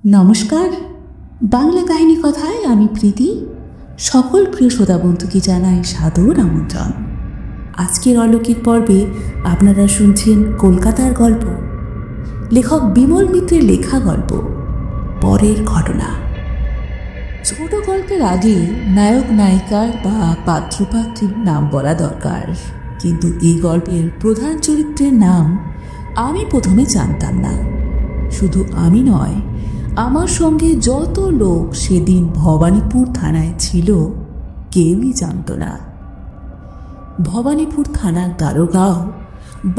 নমস্কার, বাংলা কাহিনী কথায় আমি প্রীতি। সকল প্রিয় শ্রোতা বন্ধুকে জানাই সাদর আমন্ত্রণ। আজকের অলৌকিক পর্বে আপনারা শুনছেন কলকাতার গল্প, লেখক বিমল মিত্রের লেখা গল্প পরের ঘটনা। ছোট গল্পের আগে নায়ক নায়িকার বা পাত্রপাত্রীর নাম বলা দরকার, কিন্তু এই গল্পের প্রধান চরিত্রের নাম আমি প্রথমে জানতাম না। শুধু আমি নয়, আমার সঙ্গে যত লোক সেদিন ভবানীপুর থানায় ছিল কেউই জানত না। ভবানীপুর থানার দারোগাও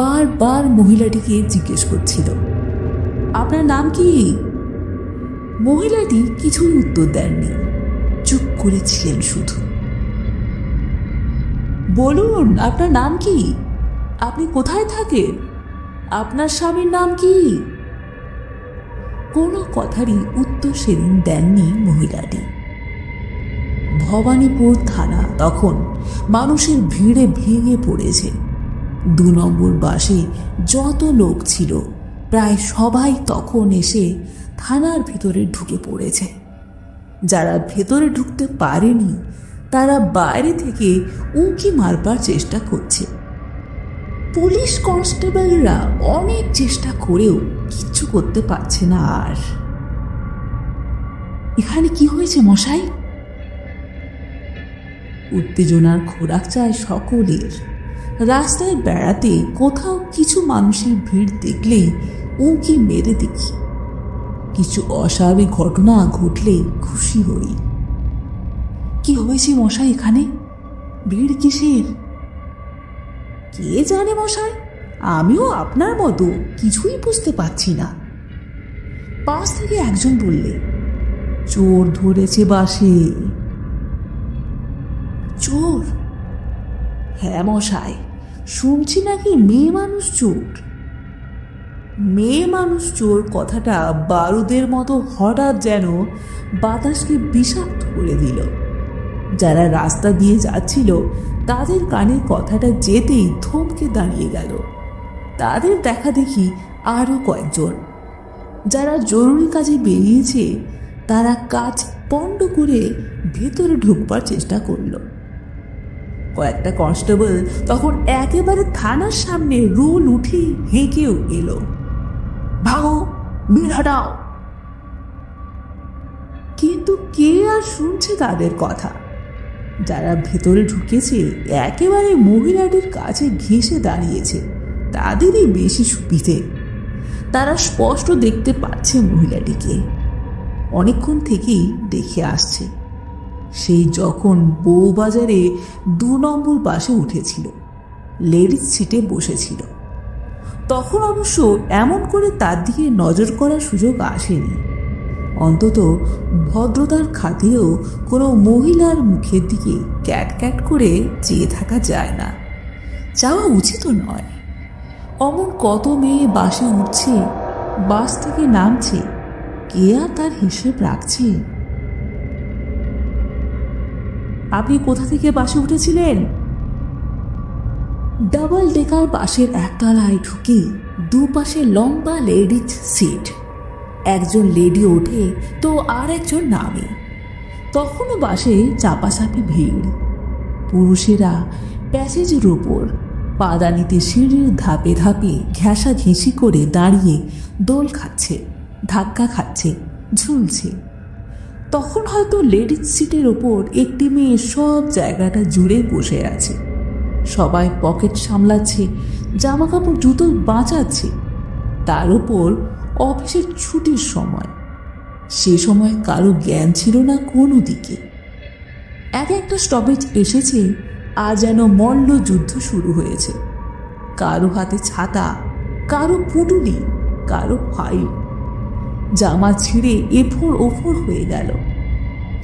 বারবার মহিলাটিকে জিজ্ঞেস করছিল, আপনার নাম কি? মহিলাটি কিছুই উত্তর দেননি, চুপ করেছিলেন শুধু। বলুন, আপনার নাম কি? আপনি কোথায় থাকেন? আপনার স্বামীর নাম কি? কোনো কথারই উত্তর সেদিন দেননি মহিলাটি। ভবানীপুর থানা তখন মানুষের ভিড়ে ভেঙে পড়েছে। 2 নম্বর বাসে যত লোক ছিল প্রায় সবাই তখন এসে থানার ভেতরে ঢুকে পড়েছে। যারা ভেতরে ঢুকতে পারেনি তারা বাইরে থেকে উঁকি মারবার চেষ্টা করছে। পুলিশ কনস্টেবলরা অনেক চেষ্টা করেও কিচ্ছু করতে পারছে না। আর এখানে কি হয়েছে মশাই? উত্তেজনার খোরাক চায় সকলের। রাস্তায় বেড়াতে কোথাও কিছু মানুষের ভিড় দেখলেই উঁকি মেরে দেখি, কিছু অস্বাভাবিক ঘটনা ঘটলে খুশি হই। কি হয়েছে মশাই এখানে? ভিড় কিসের? কে জানে মশাই, আমিও আপনার মতো কিছুই বুঝতে পারছি না। পাশ থেকে একজন বললে, চোর ধরেছে বাসে। চোর? হ্যাঁ মশাই, শুনছি নাকি মেয়ে মানুষ চোর। মেয়ে মানুষ চোর কথাটা বারুদের মতো হঠাৎ যেন বাতাসকে বিষাক্ত করে দিল। যারা রাস্তা দিয়ে যাচ্ছিল তাদের কানে কথাটা যেতেই থমকে দাঁড়িয়ে গেল। তাদের দেখা দেখি আরও কয়েকজন। যারা জরুরি কাজে বেরিয়েছে তারা কাজ পণ্ড করে ভেতরে ঢুকবার চেষ্টা করল। কয়েকটা কনস্টেবল তখন একেবারে থানার সামনে রোল উঠে হেঁকেও এলো, ভাগো, ভিড় হটাও। কিন্তু কে আর শুনছে তাদের কথা? যারা ভেতরে ঢুকেছে একেবারে মহিলাটির কাছে ঘেঁষে দাঁড়িয়েছে, তাদেরই বেশি সুবিধে। তারা স্পষ্ট দেখতে পাচ্ছে মহিলাটিকে, অনেকক্ষণ থেকেই দেখে আসছে। সেই যখন বউবাজারে 2 নম্বর বাসে উঠেছিল, লেডিস সিটে বসেছিল, তখন অবশ্য এমন করে তার দিকে নজর করার সুযোগ আসেনি। অন্তত ভদ্রতার খাতিরেও কোনো মহিলার মুখের দিকে ক্যাট ক্যাট করে চেয়ে থাকা যায় না, যাওয়া উচিত নয়। অমন কত মেয়ে বাসে উঠছে, বাস থেকে নামছে, কে আর তার হিসেব রাখছে? আপনি কোথা থেকে বাসে উঠেছিলেন? ডাবল ডেকার বাসের একতলায় ঢুকে দুপাশে লম্বা লেডিজ সিট। একজন লেডি ওঠে তো আর একজন নামে। তখনও বাসে চাপাচাপি ভিড়। পুরুষেরা প্যাসেজের ওপর পাদানিতে সিঁড়ির ধাপে ধাপে ঘেঁষাঘেঁষি করে দাঁড়িয়ে দোল খাচ্ছে, ধাক্কা খাচ্ছে, ঝুলছে। তখন হয়তো লেডিজ সিটের ওপর একটি মেয়ে সব জায়গাটা জুড়ে বসে আছে। সবাই পকেট সামলাচ্ছে, জামা কাপড় জুতো বাঁচাচ্ছে। তার উপর অফিসের ছুটির সময়, সে সময় কারো জ্ঞান ছিল না কোনো দিকে। এক একটা স্টপেজ এসেছে আর যেন মল্ল যুদ্ধ শুরু হয়েছে। কারো হাতে ছাতা, কারো পুটুলি, কারো ফাইল। জামা ছিঁড়ে এফোড় ওফোড় হয়ে গেল।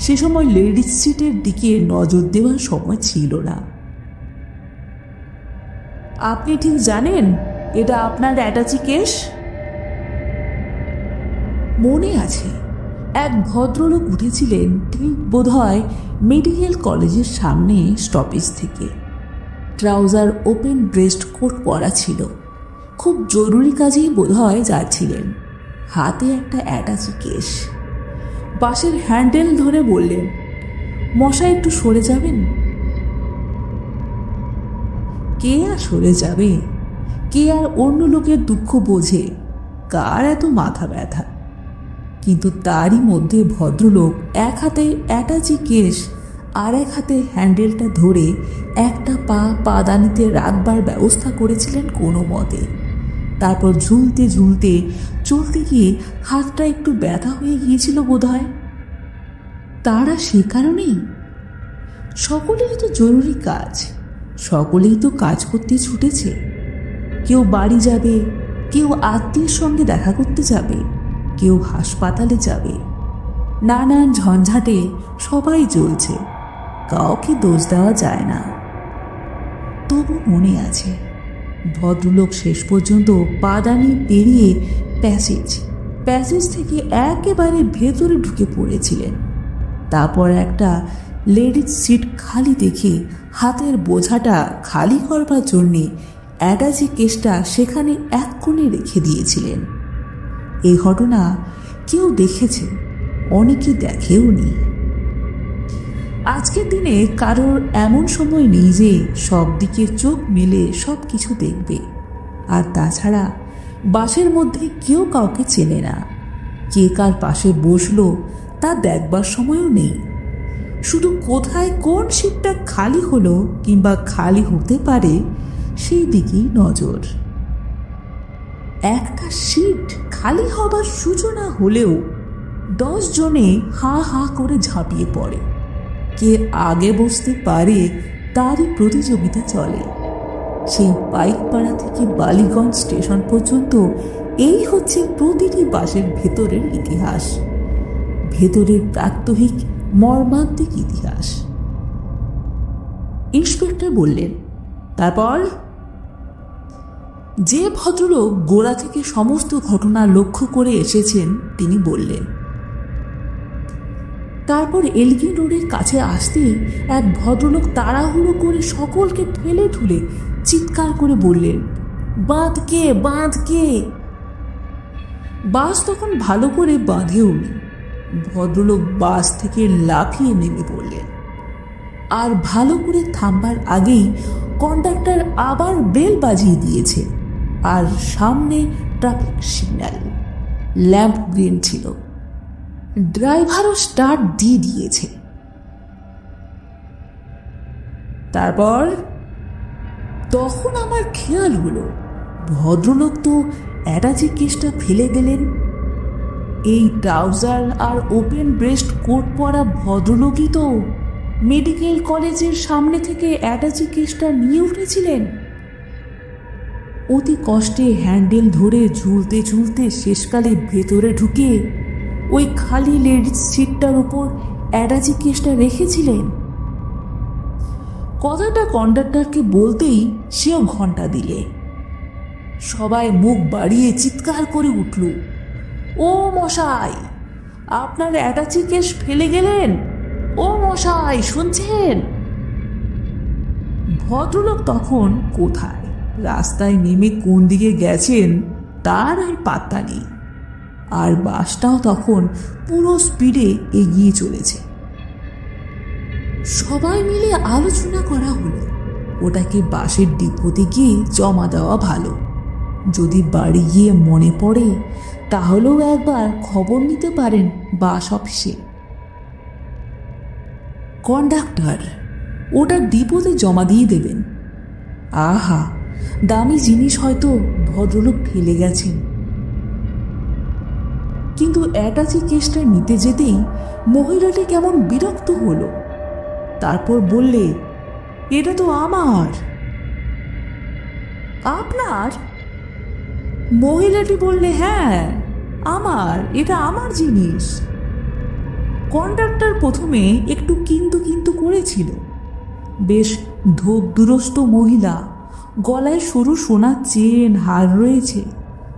সে সময় লেডিস সিটের দিকে নজর দেওয়ার সময় ছিল না। আপনি ঠিক জানেন এটা আপনার অ্যাটাচি কেস? মনে আছে, এক ভদ্রলোক উঠেছিলেন ঠিক বোধহয় মেডিকেল কলেজের সামনে স্টপেজ থেকে। ট্রাউজার ওপেন ব্রেস্ট কোট পরা ছিল, খুব জরুরি কাজেই বোধহয় যাচ্ছিলেন। হাতে একটা অ্যাটাচি কেস। বাসের হ্যান্ডেল ধরে বললেন, মশাই একটু সরে যাবেন। কে আর সরে যাবে? কে আর অন্য লোকের দুঃখ বোঝে? কার এত মাথা ব্যথা? কিন্তু তারই মধ্যে ভদ্রলোক এক হাতে অ্যাটাচি কেস আর এক হাতে হ্যান্ডেলটা ধরে একটা পা পাদানিতে রাখবার ব্যবস্থা করেছিলেন কোনো মতে। তারপর ঝুলতে ঝুলতে চলতে গিয়ে হাতটা একটু ব্যথা হয়ে গিয়েছিল বোধহয়। তারা সে কারণেই সকলেরই তো জরুরি কাজ, সকলেই তো কাজ করতে ছুটেছে। কেউ বাড়ি যাবে, কেউ আত্মীয়ের সঙ্গে দেখা করতে যাবে, কেউ হাসপাতালে যাবে। নানান ঝঞ্ঝাটে সবাই চলছে, কাউকে দোষ দেওয়া যায় না। তবু মনে আছে ভদ্রলোক শেষ পর্যন্ত পাদানি পেরিয়ে প্যাসেজ থেকে একেবারে ভেতরে ঢুকে পড়েছিলেন। তারপর একটা লেডিজ সিট খালি দেখে হাতের বোঝাটা খালি করবার জন্যে অ্যাটাচি কেসটা সেখানে এক কোণে রেখে দিয়েছিলেন। এই ঘটনা কেউ দেখেছে, অনেকে দেখেও নি। আজকের দিনে কারোর এমন সময় নেই যে সব দিকে চোখ মেলে সব কিছু দেখবে। আর তাছাড়া বাসের মধ্যে কেউ কাউকে চেনে না, কে কার পাশে বসলো তা দেখবার সময়ও নেই। শুধু কোথায় কোন সিটটা খালি হলো কিংবা খালি হতে পারে সেই দিকেই নজর। একটা সিট খালি হবার সূচনা হলেও 10 জনে হা হা করে ঝাঁপিয়ে পড়ে। কে আগে বসতে পারে তারই প্রতিযোগিতা চলে। সেই পাইকপাড়া থেকে বালিগঞ্জ স্টেশন পর্যন্ত এই হচ্ছে প্রতিটি বাসের ভেতরের ইতিহাস, ভেতরের প্রাত্যহিক মর্মান্তিক ইতিহাস। ইন্সপেক্টর বললেন, তারপর? যে ভদ্রলোক গোড়া থেকে সমস্ত ঘটনা লক্ষ্য করে এসেছেন তিনি বললেন, তারপর এলগিন রোডের কাছে আসতেই এক ভদ্রলোক তাড়াহুড়ো করে সকলকে ঠেলে ঠুলে চিৎকার করে বললেন, বাঁধ কে, বাঁধ কে? বাস তখন ভালো করে বাঁধেওনি। ভদ্রলোক বাস থেকে লাফিয়ে নেমে পড়লেন। আর ভালো করে থামবার আগেই কন্ডাক্টর আবার বেল বাজিয়ে দিয়েছে। আর সামনে ট্রাফিক সিগন্যাল, ল্যাম্প গ্রিন ছিল। ড্রাইভারও স্টার্ট দিয়ে দিয়েছে। তারপর তখন আমার খেয়াল হলো ভদ্রলোক তো অ্যাটাচি কেসটা ফেলে গেলেন। এই ট্রাউজার আর ওপেন ব্রেস্ট কোট পরা ভদ্রলোকই তো মেডিকেল কলেজের সামনে থেকে অ্যাটাচি কেসটা নিয়ে উঠেছিলেন। অতি কষ্টে হ্যান্ডেল ধরে ঝুলতে ঝুলতে শেষকালে ভেতরে ঢুকে ওই খালি লেডিস সিটটার উপর অ্যাটাচি কেসটা রেখেছিলেন। কথাটা কন্ডাক্টরকে বলতেই সেও ঘন্টা দিলে। সবাই মুখ বাড়িয়ে চিৎকার করে উঠল, ও মশাই, আপনার অ্যাটাচি কেস ফেলে গেলেন? ও মশাই, শুনছেন? ভদ্রলোক তখন কোথায়, রাস্তায় নেমে কোন দিকে গেছেন তার আর পাত্তা নেই। আর বাসটাও তখন পুরো স্পিডে এগিয়ে চলেছে। সবাই মিলে আলোচনা করা হলো ওটাকে বাসের ডিপোতে গিয়ে জমা দেওয়া ভালো। যদি বাড়ি গিয়ে মনে পড়ে তাহলেও একবার খবর নিতে পারেন বাস অফিসে। কন্ডাক্টর ওটা ডিপোতে জমা দিয়ে দেবেন। আহা, দামি জিনিস হয়তো ভদ্রলোক ফেলে গেছেন। কিন্তু অ্যাটাচি কেসটা নিতে যেতেই মহিলাটি কেমন বিরক্ত হলো। তারপর বললে, এটা তো আমার। আপনার? মহিলাটি বললে, হ্যাঁ আমার, এটা আমার জিনিস। কন্ডাক্টর প্রথমে একটু কিন্তু কিন্তু করেছিল। বেশ ধোপ দুরস্ত মহিলা, গলায় সরু সোনার চেন হার রয়েছে,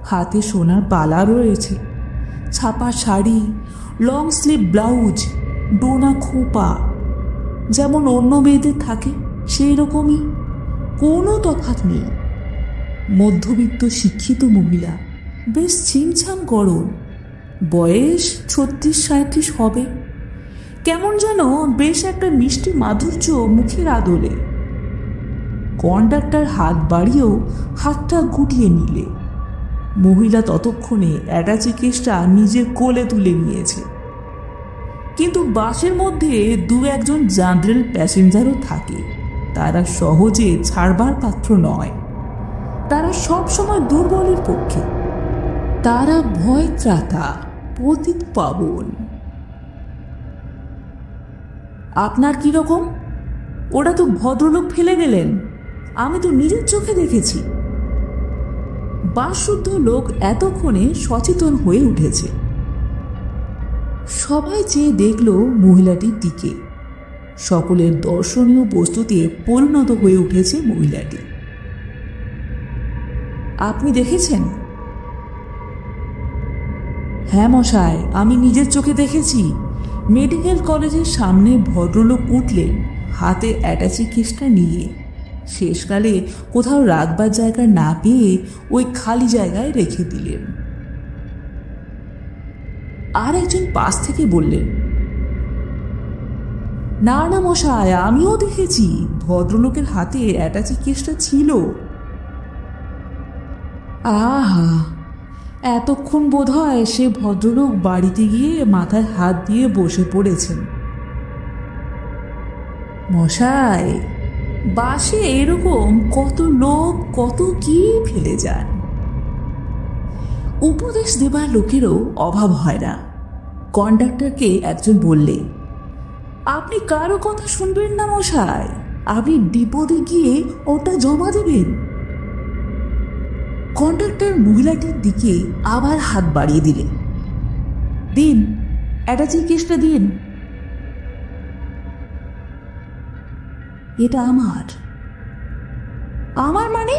হাতে সোনার বালা রয়েছে, ছাপা sari, long sleeve blouse, Dona খোপা, যেমন অন্য মেয়েদের থাকে সেই রকমই, কোনো তফাৎ নেই। মধ্যবিত্ত শিক্ষিত মহিলা, বেশ ছিমছাম গড়ন, বয়স 36-37 হবে। কেমন যেন বেশ একটা মিষ্টি মাধুর্য মুখের আদলে। কন্ডাক্টর হাত বাড়িয়েও হাতটা গুটিয়ে নিলে। মহিলা ততক্ষণে অ্যাটাচি কেসটা নিজের কোলে তুলে নিয়েছে। কিন্তু বাসের মধ্যে দু একজন জেনারেল প্যাসেঞ্জারও থাকে। তারা সহজে ছাড়বার পাত্র নয়। তারা সবসময় দুর্বলের পক্ষে। তারা ভয় ত্রাতা, পতিত পাবন। আপনার কিরকম? ওরা তো ভদ্রলোক ফেলে গেলেন, আমি তো নিজের চোখে দেখেছি। বাসশুদ্ধ লোক এতক্ষণে সচেতন হয়ে উঠেছে। সবাই চেয়ে দেখল মহিলাটির দিকে। সকলের দর্শনীয় বস্তুতে পরিণত হয়ে উঠেছে মহিলাটি। আপনি দেখেছেন? হ্যাঁ মশাই, আমি নিজের চোখে দেখেছি। মেডিকেল কলেজের সামনে ভদ্রলোক উঠলেন হাতে অ্যাটাচি কেসটা নিয়ে। শেষকালে কোথাও রাখবার জায়গা না পেয়ে ওই খালি জায়গায় রেখে দিলেন। আর একজন পাশ থেকে বললেন, না না মশাই, আমিও দেখেছি ভদ্রলোকের হাতে অ্যাটাচি কেসটা ছিল। আহা, এতক্ষণ বোধ হয় সে ভদ্রলোক বাড়িতে গিয়ে মাথায় হাত দিয়ে বসে পড়েছেন। মশাই, বাসে এরকম কত লোক কত কি ফেলে যান। উপদেশ দেবার লোকেরও অভাব হয় না। কন্ডাক্টরকে একজন বললে, আপনি কারো কথা শুনবেন না মশাই, আপনি ডিপোতে গিয়ে ওটা জমা দেবেন। কন্ডাক্টর মহিলাটির দিকে আবার হাত বাড়িয়ে দিলেন। দিন, অ্যাটাচি কেসটা দিন। এটা আমার। আমার মানে?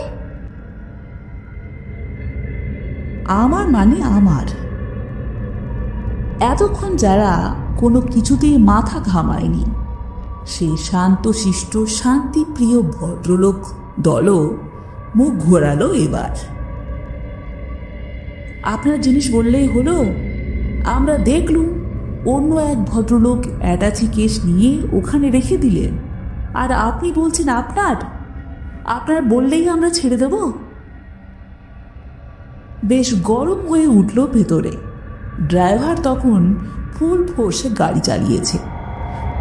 আমার মানে আমার। এতক্ষণ যারা কোনো কিছুতেই মাথা ঘামায়নি, সেই শান্তশিষ্ট শান্তিপ্রিয় ভদ্রলোক দলও মুখ ঘোরালো এবার। আপনার জিনিস বললেই হলো। আমরা দেখলুম অন্য এক ভদ্রলোক অ্যাটাচি কেস নিয়ে ওখানে রেখে দিলেন, আর আপনি বলছেন আপনার বললেই আমরা ছেড়ে দেব? বেশ গরম হয়ে উঠল ভেতরে। ড্রাইভার তখন ফুল ফোর্সে গাড়ি চালিয়েছে।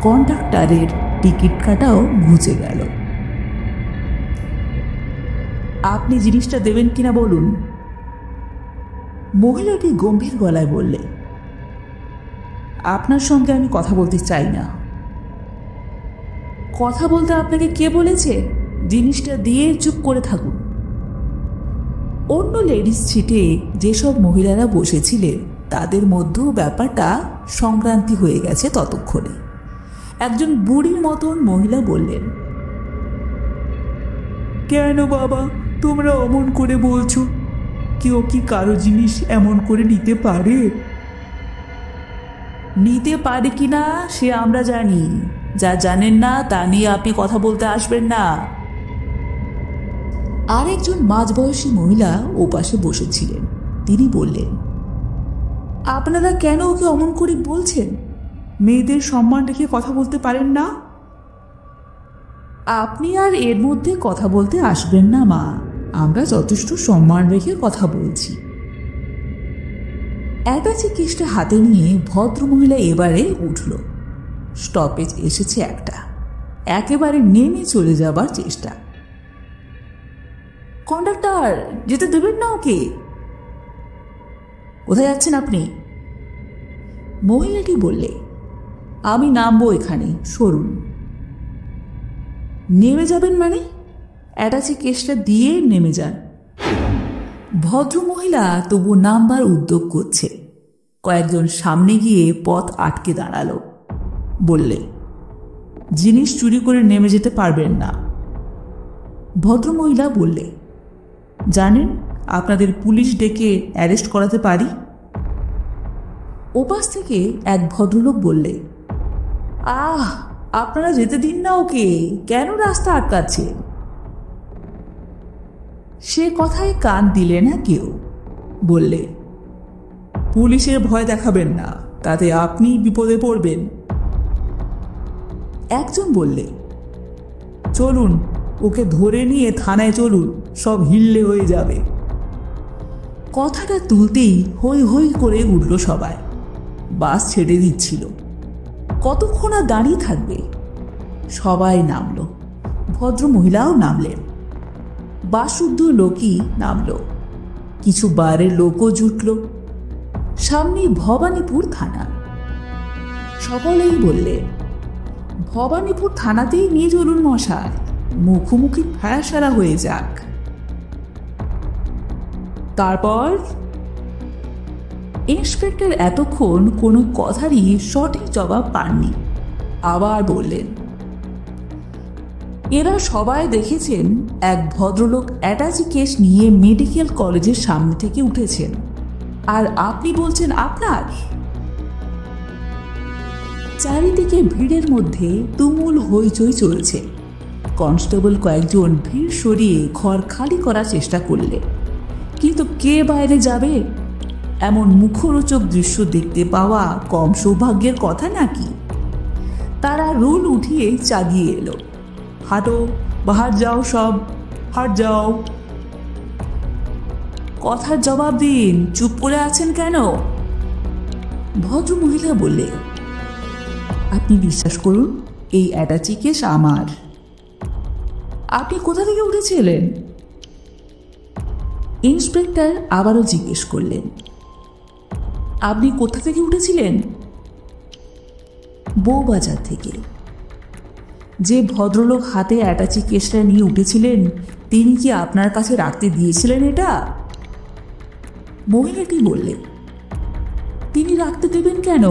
কন্ডাক্টরের টিকিট কাটাও ঘুচে গেল। আপনি জিনিসটা দেবেন কিনা বলুন, মহিলাটি গম্ভীর গলায় বললে। আপনার সঙ্গে আমি কথা বলতে চাই না। কথা বলতে আপনাকে কে বলেছে? জিনিসটা দিয়ে চুপ করে থাকুন। অন্য লেডিস সিটে যেসব মহিলারা বসেছিলেন তাদের মধ্যেও ব্যাপারটা সংক্রান্তি হয়ে গেছে ততক্ষণে। একজন বুড়ির মতন মহিলা বললেন, কেন বাবা তোমরা অমন করে বলছো? কেউ কি কারো জিনিস এমন করে নিতে পারে? নিতে পারে কিনা সে আমরা জানি, যা জানেন না তা নিয়ে আপনি কথা বলতে আসবেন না। আরেকজন মাঝবয়সী মহিলা ওপাশে বসেছিলেন। তিনি বললেন, আপনারা কেন ওকে অমন করে বলছেন? মেয়েদের সম্মান রেখে কথা বলতে পারেন না? আপনি আর এর মধ্যে কথা বলতে আসবেন না মা, আমরা যথেষ্ট সম্মান রেখে কথা বলছি। অ্যাটাচি কেসটা হাতে নিয়ে ভদ্রমহিলা এবারে উঠল। স্টপেজ এসেছে একটা। একেবারে নেমে চলে যাবার চেষ্টা। কন্ডাক্টর, যেতে দেবেন না ওকে। কোথায় যাচ্ছেন আপনি? মহিলাটি বললে, আমি নামবো এখানে, সরুন। নেমে যাবেন মানে? অ্যাটাচি কেসটা দিয়ে নেমে যান। ভদ্রমহিলা তবু নামবার উদ্যোগ করছে। কয়েকজন সামনে গিয়ে পথ আটকে দাঁড়ালো। বললে, জিনিস চুরি করে নেমে যেতে পারবেন না। ভদ্রমহিলা বললে, জানেন আপনাদের পুলিশ ডেকে অ্যারেস্ট করাতে পারি। ওপাশ থেকে এক ভদ্রলোক বললে, আপনারা যেতে দিন না ওকে, কেন রাস্তা আটকাচ্ছে? সে কথায় কান দিলে না কেউ। বললে, পুলিশের ভয় দেখাবেন না, তাতে আপনি বিপদে পড়বেন। একজন বললে, চলুন, ওকে ধরে নিয়ে থানায় চলুন, সব হিল্লে হয়ে যাবে। কথাটা তুলতেই হৈ হৈ করে উঠল সবাই। বাস ছেড়ে দিচ্ছিল। কতক্ষণ আর দাঁড়িয়ে থাকবে? সবাই নামল, ভদ্র মহিলাও নামলেন, বাসুদ্ধ লোকই নামল, কিছু বাইরের লোকও জুটল। সামনে ভবানীপুর থানা। সকলেই বললে, ভবানীপুর থানাতেই নিয়ে চলুন মশাই, মুখোমুখি ফেরাসারা হয়ে যাক। তারপর ইন্সপেক্টর এতক্ষণ কোনো কথারই সঠিক জবাব পাননি। আবার বললেন, এরা সবাই দেখেছেন এক ভদ্রলোক অ্যাটাচি কেস নিয়ে মেডিকেল কলেজের সামনে থেকে উঠেছেন, আর আপনি বলছেন আপনার? চারিদিকে ভিড়ের মধ্যে তুমুল হইচই চলছে। কনস্টেবল কয়েকজন ভিড় সরিয়ে ঘর খালি করার চেষ্টা করলে, কিন্তু কে বাইরে যাবে? এমন মুখরোচক দৃশ্য দেখতে পাওয়া কম সৌভাগ্যের কথা নাকি? তারা রুল উঠিয়ে চাগিয়ে এলো, হাঁটো, বাহার যাও, সব হাট যাও। কথার জবাব দিন, চুপ করে আছেন কেন? ভদ্র মহিলা বললে, আপনি বিশ্বাস করুন, এই অ্যাটাচি কেস আমার। আপনি কোথা থেকে উঠেছিলেন? ইন্সপেক্টর আবারও জিজ্ঞেস করলেন, আপনি কোথা থেকে উঠেছিলেন? বউবাজার থেকে। যে ভদ্রলোক হাতে অ্যাটাচি কেসটা নিয়ে উঠেছিলেন, তিনি কি আপনার কাছে রাখতে দিয়েছিলেন এটা? মহিলাটি বললেন, তিনি রাখতে দেবেন কেন?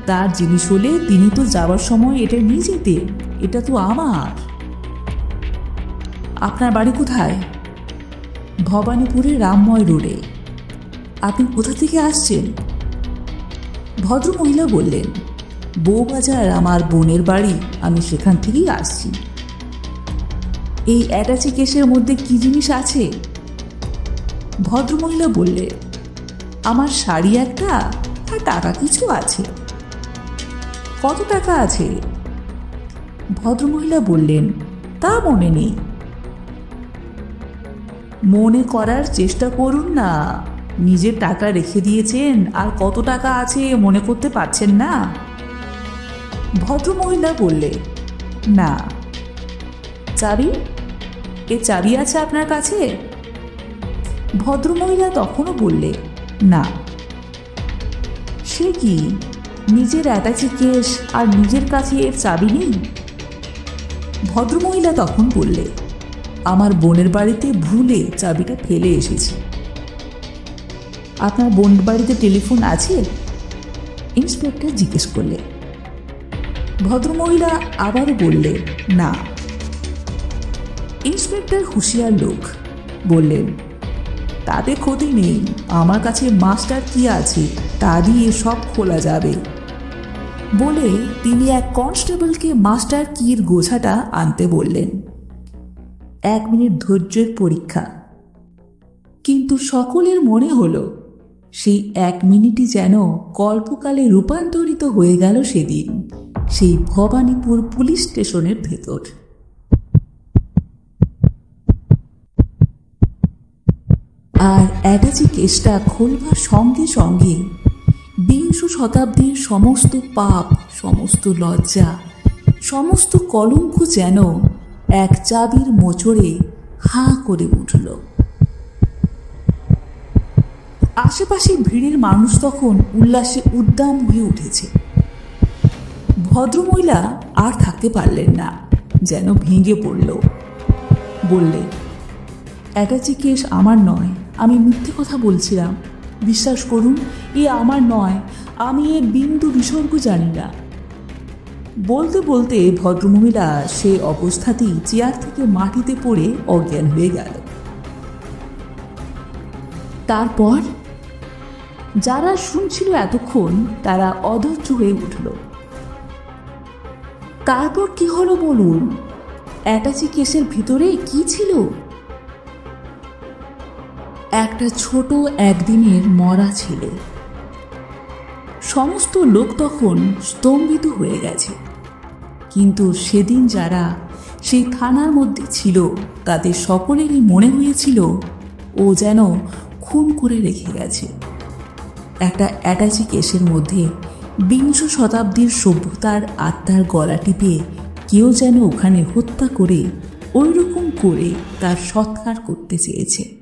তার জিনিস হলে তিনি তো যাওয়ার সময় এটা নিয়ে যেতেন, এটা তো আমার। আপনার বাড়ি কোথায়? ভবানীপুরে রামময় রোডে। আপনি কোথা থেকে আসছেন? ভদ্রমহিলা বললেন, বউবাজার আমার বোনের বাড়ি, আমি সেখান থেকেই আসছি। এই অ্যাটাচি কেসের মধ্যে কি জিনিস আছে? ভদ্রমহিলা বললেন, আমার শাড়ি একটা আর টাকা কিছু আছে। কত টাকা আছে? ভদ্রমহিলা বললেন, তা মনে নেই। মনে করার চেষ্টা করুন না, নিজের টাকা রেখে দিয়েছেন আর কত টাকা আছে মনে করতে পারছেন না? ভদ্রমহিলা বললে, না। চাবি? এ চাবি আছে আপনার কাছে? ভদ্রমহিলা তখনও বললে, না। সে কি, নিজের অ্যাটাচি কেস আর নিজের কাছে এর চাবি নেই? ভদ্রমহিলা তখন বললে, আমার বোনের বাড়িতে ভুলে চাবিটা ফেলে এসেছি। আপনার বোনের বাড়িতে টেলিফোন আছে? ইন্সপেক্টর জিজ্ঞেস করলে। ভদ্রমহিলা আবারও বললে, না। ইন্সপেক্টর হুঁশিয়ার লোক, বললেন, তাতে ক্ষতি নেই, আমার কাছে মাস্টার কি আছে, তা দিয়ে সব খোলা যাবে। বলে তিনি এক কনস্টেবলকে মাস্টার কির গোছাটা আনতে বললেন। 1 মিনিট ধৈর্যের পরীক্ষা। কিন্তু সকলের মনে হলো সেই 1 মিনিটই যেন কল্পকালে রূপান্তরিত হয়ে গেল সেদিন সেই ভবানীপুর পুলিশ স্টেশনের ভেতর। আর অ্যাটাচি কেসটা খোলবার সঙ্গে সঙ্গে 20 শতাব্দীর সমস্ত পাপ, সমস্ত লজ্জা, সমস্ত কলঙ্ক যেন এক চাবির মোচড়ে হাঁ করে উঠল। আশেপাশে ভিড়ের মানুষ তখন উল্লাসে উদ্দাম হয়ে উঠেছে। ভদ্রমহিলা আর থাকতে পারলেন না, যেন ভেঙে পড়ল। বললেন, অ্যাটাচি কেস আমার নয়, আমি মিথ্যে কথা বলছিলাম, বিশ্বাস করুন, এ আমার নয়, আমি এর বিন্দু বিসর্গ জানি না। বলতে বলতে ভদ্রমহিলা সে অবস্থাতেই চেয়ার থেকে মাটিতে পড়ে অজ্ঞান হয়ে গেল। তারপর যারা শুনছিল এতক্ষণ তারা অধৈর্য হয়ে উঠল। তারপর কি হলো বলুন? অ্যাটাচি কেসের ভিতরে কি ছিল? একটা ছোট একদিনের মরা ছেলে, সমস্ত লোক তখন স্তম্ভিত হয়ে গেছে। কিন্তু সেদিন যারা সেই থানার মধ্যে ছিল তাদের সকলেরই মনে হয়েছিল ও যেন খুন করে রেখে গেছে। একটা অ্যাটাচি কেসের মধ্যে 20 শতাব্দীর সভ্যতার আত্মার গলা টিপে কেউ যেন ওখানে হত্যা করে ওই রকম করে তার সৎকার করতে চেয়েছে।